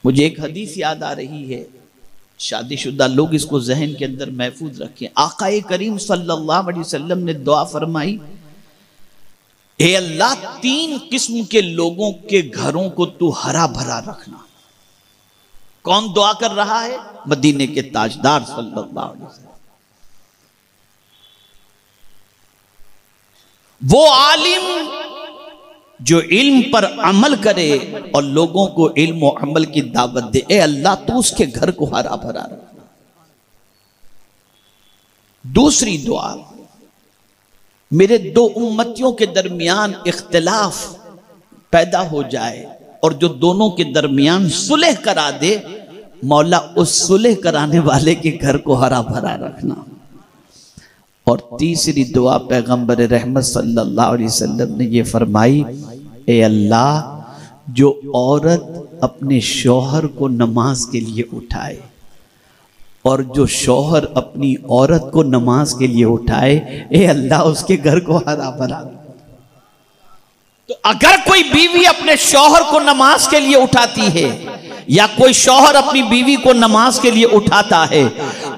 मुझे एक हदीस याद आ रही है, शादीशुदा लोग इसको जहन के अंदर महफूज रखें। आकाए करीम सल्लल्लाहु अलैहि वसल्लम ने दुआ फरमाई, ए अल्लाह 3 किस्म के लोगों के घरों को तू हरा भरा रखना। कौन दुआ कर रहा है? मदीने के ताजदार सल्लल्लाहु अलैहि वसल्लम। वो आलिम जो इल्म पर अमल करे और लोगों को इल्म और अमल की दावत दे, ए अल्लाह तू उसके घर को हरा भरा रखना। दूसरी दुआ, मेरे 2 उम्मतियों के दरमियान इख्तिलाफ पैदा हो जाए और जो दोनों के दरमियान सुलह करा दे, मौला उस सुलह कराने वाले के घर को हरा भरा रखना। और तीसरी दुआ पैगंबर रहमत सल्लल्लाहु अलैहि वसल्लम ने ये फरमाई, ए अल्लाह जो औरत अपने शौहर को नमाज के लिए उठाए और जो शौहर अपनी औरत को नमाज के लिए उठाए, ए अल्लाह उसके घर को हरा भरा। तो अगर कोई बीवी अपने शौहर को नमाज के लिए उठाती है या कोई शौहर अपनी बीवी को नमाज के लिए उठाता है,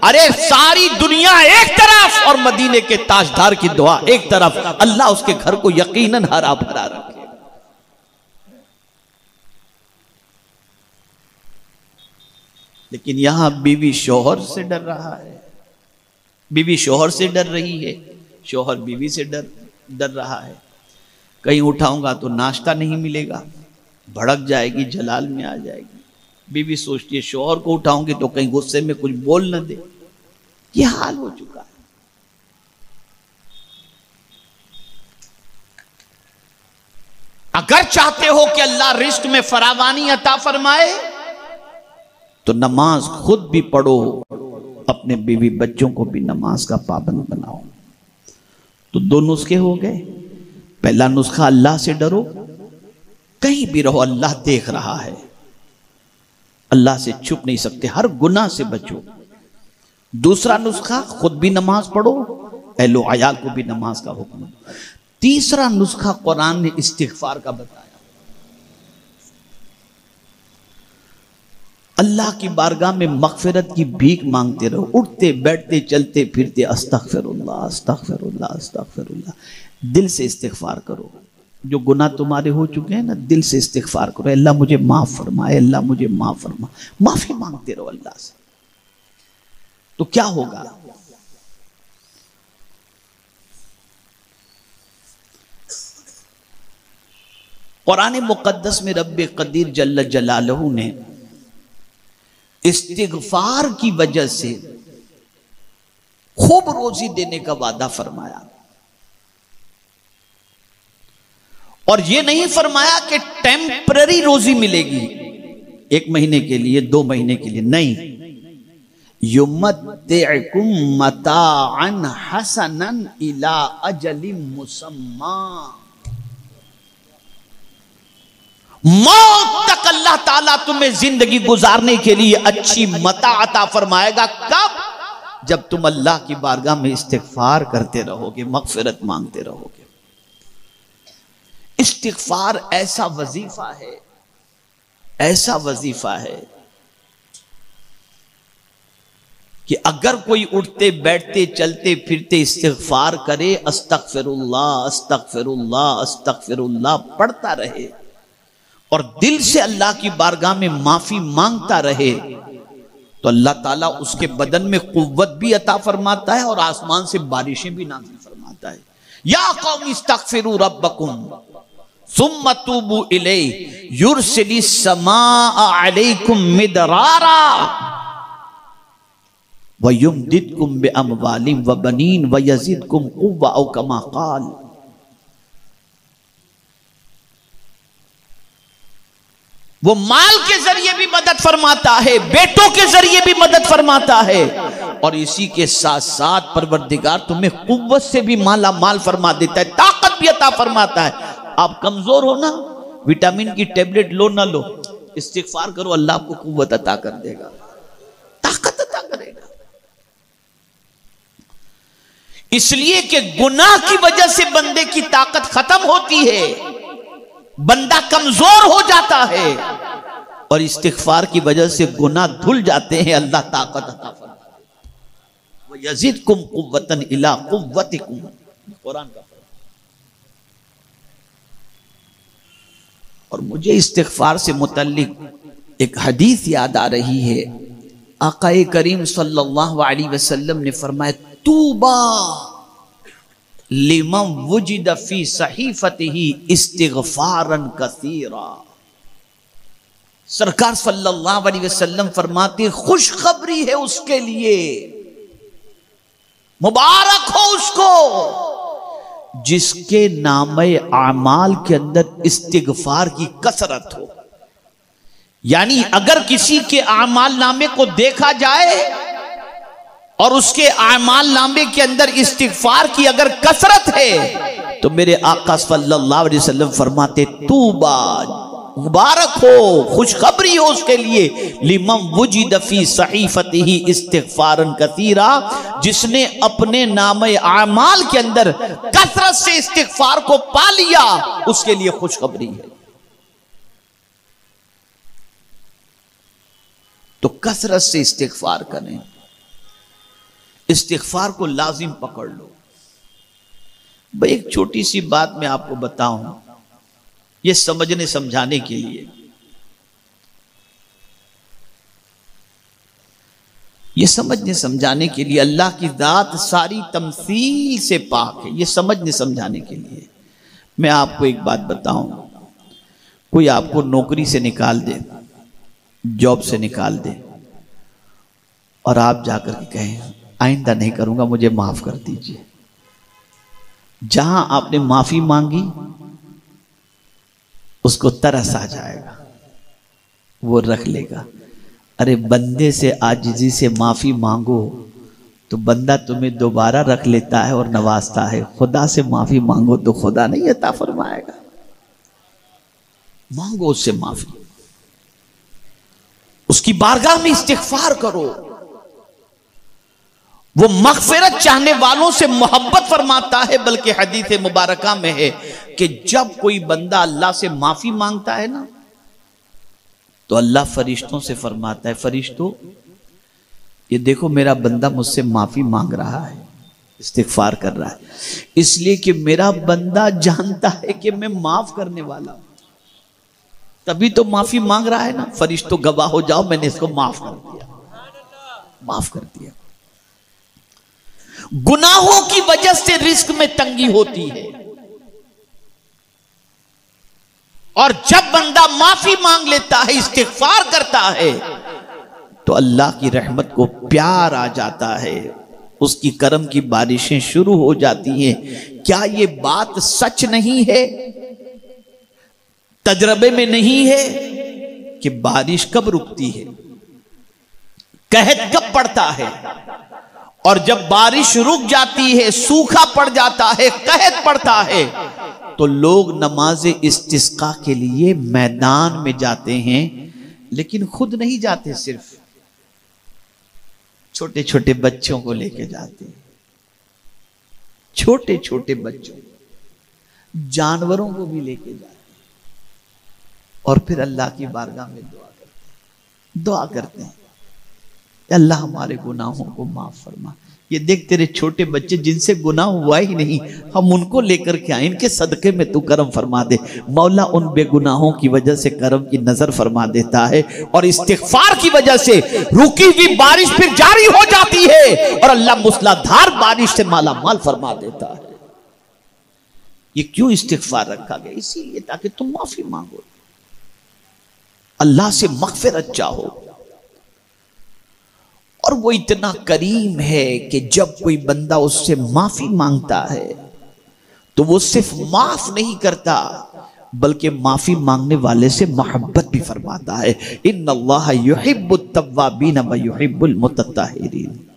अरे सारी दुनिया एक तरफ और मदीने के ताजदार की दुआ एक तरफ, अल्लाह उसके घर को यकीनन हरा भरा रखे। लेकिन यहां बीवी शौहर से डर रहा है, बीवी शौहर से डर रही है, शौहर बीवी से डर रहा है। कहीं उठाऊंगा तो नाश्ता नहीं मिलेगा, भड़क जाएगी, जलाल में आ जाएगी। बीवी सोचती है शौहर को उठाऊंगी तो कहीं गुस्से में कुछ बोल न दे। ये हाल हो चुका है। अगर चाहते हो कि अल्लाह रिस्क में फरावानी अता फरमाए तो नमाज खुद भी पढ़ो, अपने बीवी बच्चों को भी नमाज का पाबंद बनाओ। तो 2 नुस्खे हो गए। पहला नुस्खा, अल्लाह से डरो, कहीं भी रहो अल्लाह देख रहा है, अल्लाह से छुप नहीं सकते, हर गुनाह से बचो। दूसरा नुस्खा, खुद भी नमाज पढ़ो, अहलो अयाल को भी नमाज का हुक्म। तीसरा नुस्खा कुरान ने इस्तिगफार का बताया। अल्लाह की बारगाह में मगफिरत की भीख मांगते रहो, उठते बैठते चलते फिरते अस्तगफिरुल्लाह अस्तगफिरुल्लाह अस्तगफिरुल्लाह। दिल से इस्तिगफार करो। जो गुनाह तुम्हारे हो चुके हैं ना, दिल से इस्तिगफार करो, अल्लाह मुझे माफ फरमाए, अल्लाह मुझे माफ फरमा, माफी मांगते रहो अल्लाह से। तो क्या होगा? कुरान मुकद्दस में रब्बे कदीर जल्ल जलालहू ने इस्तिगफार की वजह से खूब रोजी देने का वादा फरमाया। और यह नहीं फरमाया कि टेम्पररी रोजी मिलेगी, 1 महीने के लिए, 2 महीने के लिए, नहीं। युमत्तिउकुम मताअन हसनन इला अजलिम मुसम्मा। मौत तक अल्लाह ताला तुम्हें जिंदगी गुजारने के लिए अच्छी मता अता फरमाएगा। कब? जब तुम अल्लाह की बारगाह में इस्तिगफार करते रहोगे, मगफिरत मांगते रहोगे। इस्तिगफार ऐसा वजीफा है, ऐसा वजीफा है कि अगर कोई उठते बैठते चलते फिरते इस्तिगफार करे, अस्तगफिरुल्लाह अस्तगफिरुल्लाह अस्तगफिरुल्लाह पढ़ता रहे और दिल से अल्लाह की बारगाह में माफी मांगता रहे, तो अल्लाह ताला उसके बदन में कुव्वत भी अता फरमाता है और आसमान से बारिशें भी नाज़िल फरमाता है। या कौम इस्तगफिरू रब्बकुम सुम्मा तूबू इलैहि युरसिलिस समाअ अलैकुम मिदरारा व युमदिदकुम बिअमवालिन व बनीन व यज़िदकुम कुव्वा औ कमा क़ाल। वो माल के जरिए भी मदद फरमाता है, बेटों के जरिए भी मदद फरमाता है, और इसी के साथ साथ परवरदिगार तुम्हें कुव्वत से भी माला माल फरमा देता है, ताकत भी अता फरमाता है। आप कमजोर हो ना, विटामिन की टेबलेट लो ना लो, इस्तिगफार करो, अल्लाह आपको कुव्वत अता कर देगा, ताकत अता करेगा। इसलिए कि गुनाह की वजह से बंदे की ताकत खत्म होती है, बंदा कमजोर हो जाता है। और इस्तिगफार की वजह से गुनाह धुल जाते हैं, अल्लाह ताकत अता फरमाता है। व यज़िदकुम कुव्वतन इला कुव्वतिकुम, कुरान का। और मुझे इस्तिगफार से मुतल्लिक एक हदीस याद आ रही है। आक़ाए करीम सल्लल्लाहु अलैहि वसल्लम ने फरमाया, तूबा लिमन वुजिद फी सहीफतिही इस्तिगफारन कसीरा। सरकार सल्लल्लाहु अलैहि वसल्लम फरमाते, खुशखबरी है उसके लिए, मुबारक हो उसको जिसके नामे आमाल के अंदर इस्तिगफार की कसरत हो। यानी अगर किसी के आमाल नामे को देखा जाए और उसके आमाल नामे के अंदर इस्तिगफार की अगर कसरत है, तो मेरे आका सल्लल्लाहु अलैहि वसल्लम फरमाते, तूबा, मुबारक हो, खुशखबरी हो उसके लिए, लिमन वुजिद फी सहीफतिही इस्तिगफारन कसीरा, जिसने अपने नामे आमाल के अंदर कसरत से इस्तिगफार को पा लिया, उसके लिए खुशखबरी है। तो कसरत से इस्तिगफार करें, इस्तिगफार को लाजिम पकड़ लो। भाई एक छोटी सी बात मैं आपको बताऊं, ये समझने समझाने के लिए, ये समझने समझाने के लिए, अल्लाह की जात सारी तमसील से पाक है, ये समझने समझाने के लिए। मैं आपको एक बात बताऊं, कोई आपको नौकरी से निकाल दे, जॉब से निकाल दे, और आप जाकर के कहें आइंदा नहीं करूंगा, मुझे माफ कर दीजिए। जहां आपने माफी मांगी उसको तरस आ जाएगा, वो रख लेगा। अरे बंदे से आजिजी से माफी मांगो तो बंदा तुम्हें दोबारा रख लेता है और नवाजता है। खुदा से माफी मांगो तो खुदा नहीं अता फरमाएगा। मांगो उससे माफी, उसकी बारगाह में इस्तिगफार करो। वो मगफिरत चाहने वालों से मोहब्बत फरमाता है। बल्कि हदीस मुबारका में है कि जब कोई बंदा अल्लाह से माफी मांगता है ना, तो अल्लाह फरिश्तों से फरमाता है, फरिश्तों ये देखो मेरा बंदा मुझसे माफी मांग रहा है, इस्तिगफार कर रहा है, इसलिए कि मेरा बंदा जानता है कि मैं माफ करने वाला हूं, तभी तो माफी मांग रहा है ना। फरिश्तों गवाह हो जाओ, मैंने इसको माफ कर दिया, माफ कर दिया। गुनाहों की वजह से रिस्क में तंगी होती है, और जब बंदा माफी मांग लेता है, इस्तिगफार करता है, तो अल्लाह की रहमत को प्यार आ जाता है, उसकी करम की बारिशें शुरू हो जाती हैं। क्या ये बात सच नहीं है, तजर्बे में नहीं है कि बारिश कब रुकती है, कहत कब पड़ता है, और जब बारिश रुक जाती है, सूखा पड़ जाता है, कहत पड़ता है, तो लोग नमाज इस्तिस्का के लिए मैदान में जाते हैं, लेकिन खुद नहीं जाते, सिर्फ छोटे छोटे बच्चों को लेके जाते हैं। छोटे छोटे बच्चों, जानवरों को भी लेके जाते हैं, और फिर अल्लाह की बारगाह में दुआ करते हैं, अल्लाह हमारे गुनाहों को माफ फरमा। ये देख तेरे छोटे बच्चे जिनसे गुनाह हुआ ही नहीं, हम उनको लेकर के आए, इनके सदके में तू करम फरमा दे। मौला उन बेगुनाहों की वजह से करम की नजर फरमा देता है, और इस्तिगफार की वजह से रुकी हुई बारिश फिर जारी हो जाती है, और अल्लाह मूसलाधार बारिश से माला माल फरमा देता है। ये क्यों इस्तिगफार रखा गया? इसीलिए ताकि तुम माफी मांगो, अल्लाह से मगफिरत चाहो। और वो इतना करीम है कि जब कोई बंदा उससे माफी मांगता है तो वो सिर्फ माफ नहीं करता, बल्कि माफी मांगने वाले से मोहब्बत भी फरमाता है। इन्नल्लाह युहिब्बुत तव्वाबीन व युहिब्बुल मुतत्ताहिरीन।